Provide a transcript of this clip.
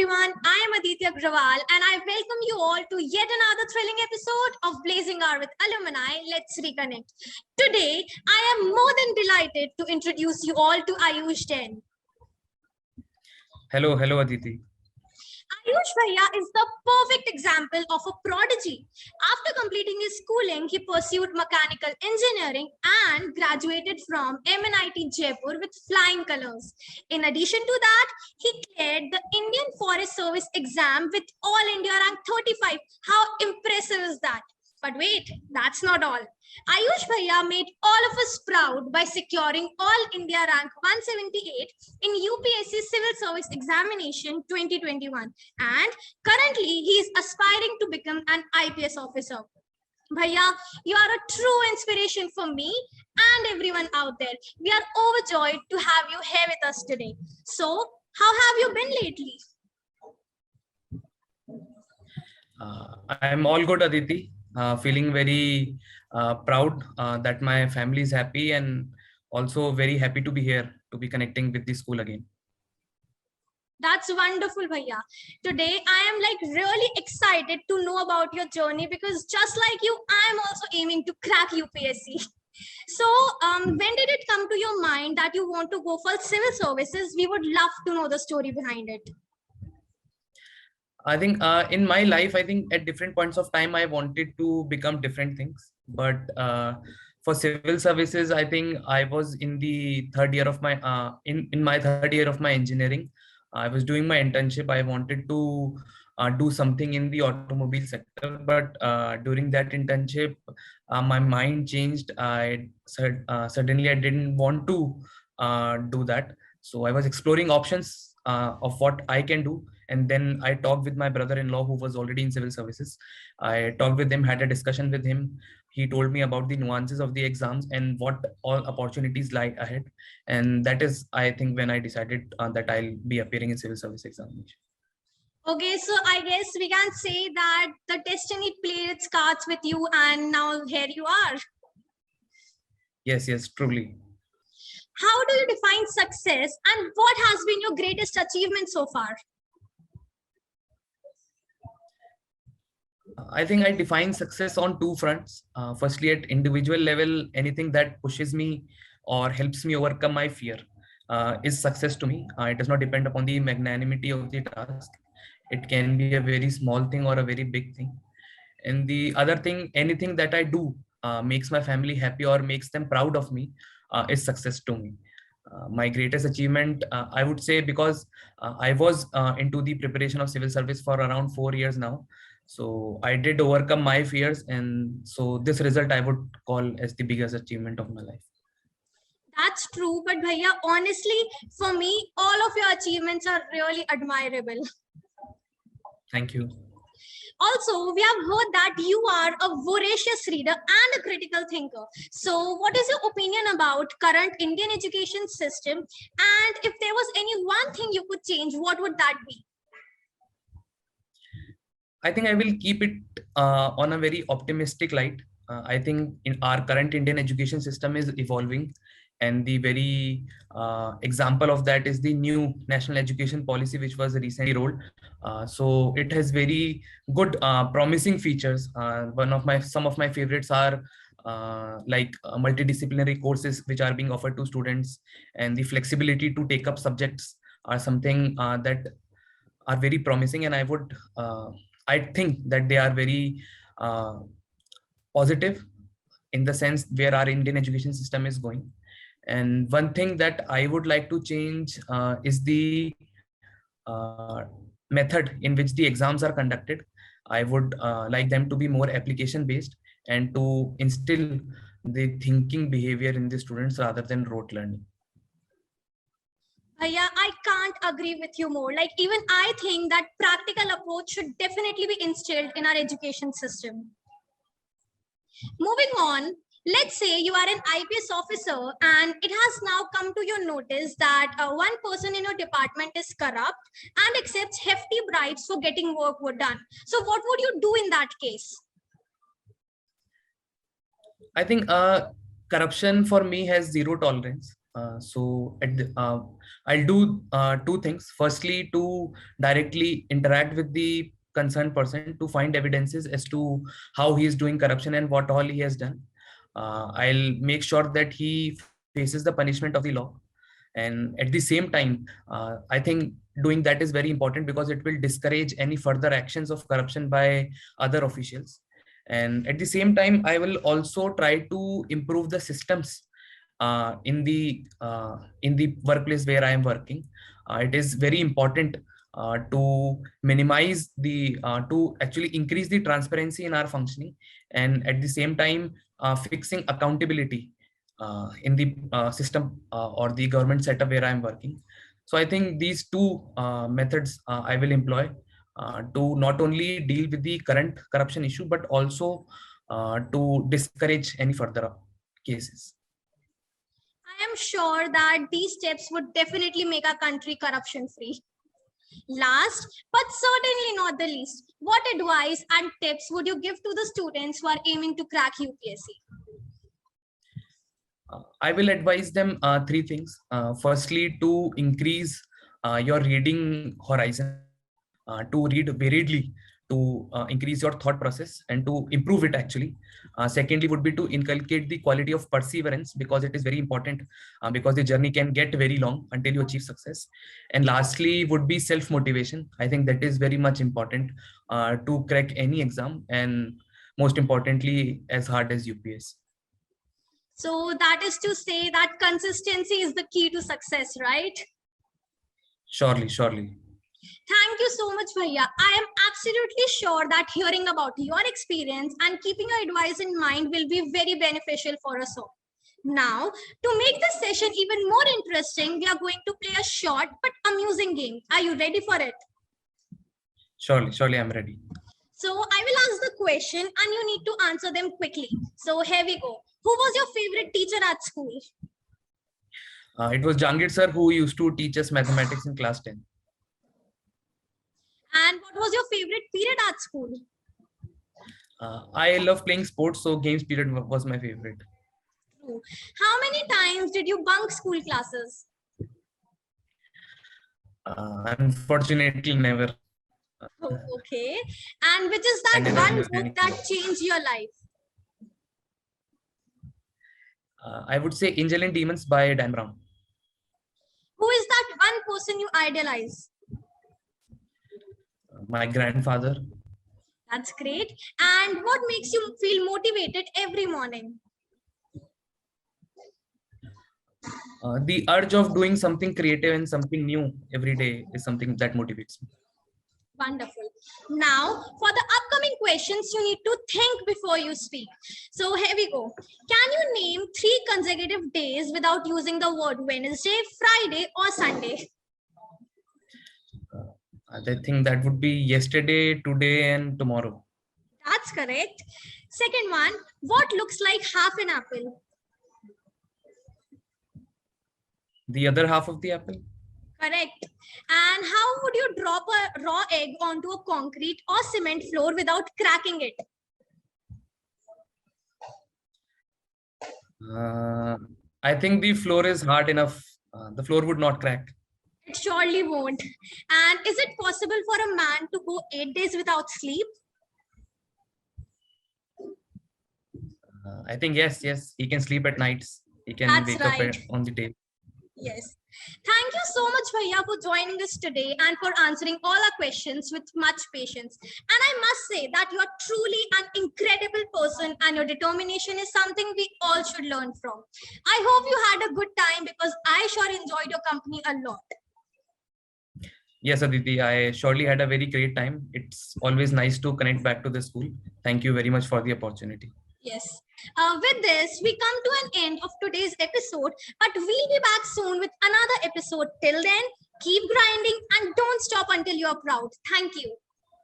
everyone, I am Aditi Agrawal and I welcome you all to yet another thrilling episode of Blazing Hour with Alumni. Let's reconnect. Today, I am more than delighted to introduce you all to AYUSH JAIN. Hello Aditi. AYUSH Bhaiya is the perfect example of a prodigy. After completing his schooling, he pursued mechanical engineering and graduated from MNIT Jaipur with flying colors. In addition to that, he cleared the Indian Forest Service exam with All India rank 35. How impressive is that? But wait, that's not all. AYUSH Bhaiya made all of us proud by securing All India rank 178 in UPSC Civil Service Examination 2021. And currently, he is aspiring to become an IPS officer. Bhaiya, you are a true inspiration for me and everyone out there. We are overjoyed to have you here with us today. So, how have you been lately? I'm all good, Aditi. Feeling very proud that my family is happy and also very happy to be here, to be connecting with the school again. That's wonderful, Bhaiya. Today, I am really excited to know about your journey because just like you, I am also aiming to crack UPSC. So, when did it come to your mind that you want to go for civil services? We would love to know the story behind it. I think in my life, I think at different points of time, I wanted to become different things. But for civil services, I think I was in the third year of my in my third year of my engineering. I was doing my internship. I wanted to do something in the automobile sector, but during that internship, my mind changed. I said suddenly I didn't want to do that. So I was exploring options of what I can do. And then I talked with my brother-in-law who was already in civil services. I talked with him, had a discussion with him. He told me about the nuances of the exams and what all opportunities lie ahead. And that is, I think, when I decided that I'll be appearing in civil service examination. Okay, so I guess we can say that the destiny played its cards with you and now here you are. Yes, truly. How do you define success and what has been your greatest achievement so far? I think I define success on two fronts. Firstly, at individual level, anything that pushes me or helps me overcome my fear is success to me. It does not depend upon the magnanimity of the task. It can be a very small thing or a very big thing. And the other thing, anything that I do makes my family happy or makes them proud of me is success to me. My greatest achievement, I would say, because I was into the preparation of civil service for around 4 years now. So I did overcome my fears. And so this result I would call as the biggest achievement of my life. That's true. But Bhaiya, honestly, for me, all of your achievements are really admirable. Thank you. Also, we have heard that you are a voracious reader and a critical thinker. So what is your opinion about current Indian education system? And if there was any one thing you could change, what would that be? I think I will keep it on a very optimistic light. I think in our current Indian education system is evolving. And the very example of that is the new national education policy, which was recently rolled. So it has very good promising features. Some of my favorites are like multidisciplinary courses which are being offered to students, and the flexibility to take up subjects are something that are very promising. And I think that they are very positive in the sense where our Indian education system is going. And one thing that I would like to change is the method in which the exams are conducted. I would like them to be more application based and to instill the thinking behavior in the students rather than rote learning. Yeah, I can't agree with you more. Even I think that practical approach should definitely be instilled in our education system. Moving on, let's say you are an IPS officer and it has now come to your notice that one person in your department is corrupt and accepts hefty bribes for getting work done. So what would you do in that case? I think corruption for me has zero tolerance. So I'll do two things. Firstly, to directly interact with the concerned person to find evidences as to how he is doing corruption and what all he has done. I'll make sure that he faces the punishment of the law. And at the same time, I think doing that is very important because it will discourage any further actions of corruption by other officials. And at the same time, I will also try to improve the systems in the workplace where I am working. It is very important to minimize the to actually increase the transparency in our functioning, and at the same time fixing accountability in the system or the government setup where I am working. So I think these two methods I will employ to not only deal with the current corruption issue, but also to discourage any further cases. I am sure that these steps would definitely make our country corruption free. Last, but certainly not the least, what advice and tips would you give to the students who are aiming to crack UPSC? I will advise them three things. Firstly, to increase your reading horizon, to read variedly, to increase your thought process and to improve it actually. Secondly, would be to inculcate the quality of perseverance, because it is very important, because the journey can get very long until you achieve success. And lastly would be self-motivation. I think that is very much important to crack any exam, and most importantly, as hard as UPS. So that is to say that consistency is the key to success, right? Surely, surely. Thank you so much, Bhaiya. I am absolutely sure that hearing about your experience and keeping your advice in mind will be very beneficial for us all. Now, to make this session even more interesting, we are going to play a short but amusing game. Are you ready for it? Surely, surely I'm ready. So I will ask the question and you need to answer them quickly. So here we go. Who was your favorite teacher at school? It was Jangir sir, who used to teach us mathematics in class 10. And what was your favorite period at school? I love playing sports, so games period was my favorite. How many times did you bunk school classes? Unfortunately, never. Oh, okay. And which is that one book that changed your life? I would say Angel and Demons by Dan Brown. Who is that one person you idolize? My grandfather. That's great. And what makes you feel motivated every morning? The urge of doing something creative and something new every day is something that motivates me. Wonderful. Now, for the upcoming questions, you need to think before you speak. So here we go. Can you name 3 consecutive days without using the word Wednesday, Friday, or Sunday? I think that would be yesterday, today, and tomorrow. That's correct. Second one, what looks like half an apple? The other half of the apple? Correct. And how would you drop a raw egg onto a concrete or cement floor without cracking it? I think the floor is hard enough. The floor would not crack. It surely won't. And is it possible for a man to go 8 days without sleep? I think yes, he can sleep at nights. He can That's wake right. up on the day. Yes. Thank you so much, Bhaiya, for joining us today and for answering all our questions with much patience. And I must say that you are truly an incredible person and your determination is something we all should learn from. I hope you had a good time because I sure enjoyed your company a lot. Yes, Aditi, I surely had a very great time. It's always nice to connect back to the school. Thank you very much for the opportunity. Yes. With this, we come to an end of today's episode, but we'll be back soon with another episode. Till then, keep grinding and don't stop until you're proud. Thank you.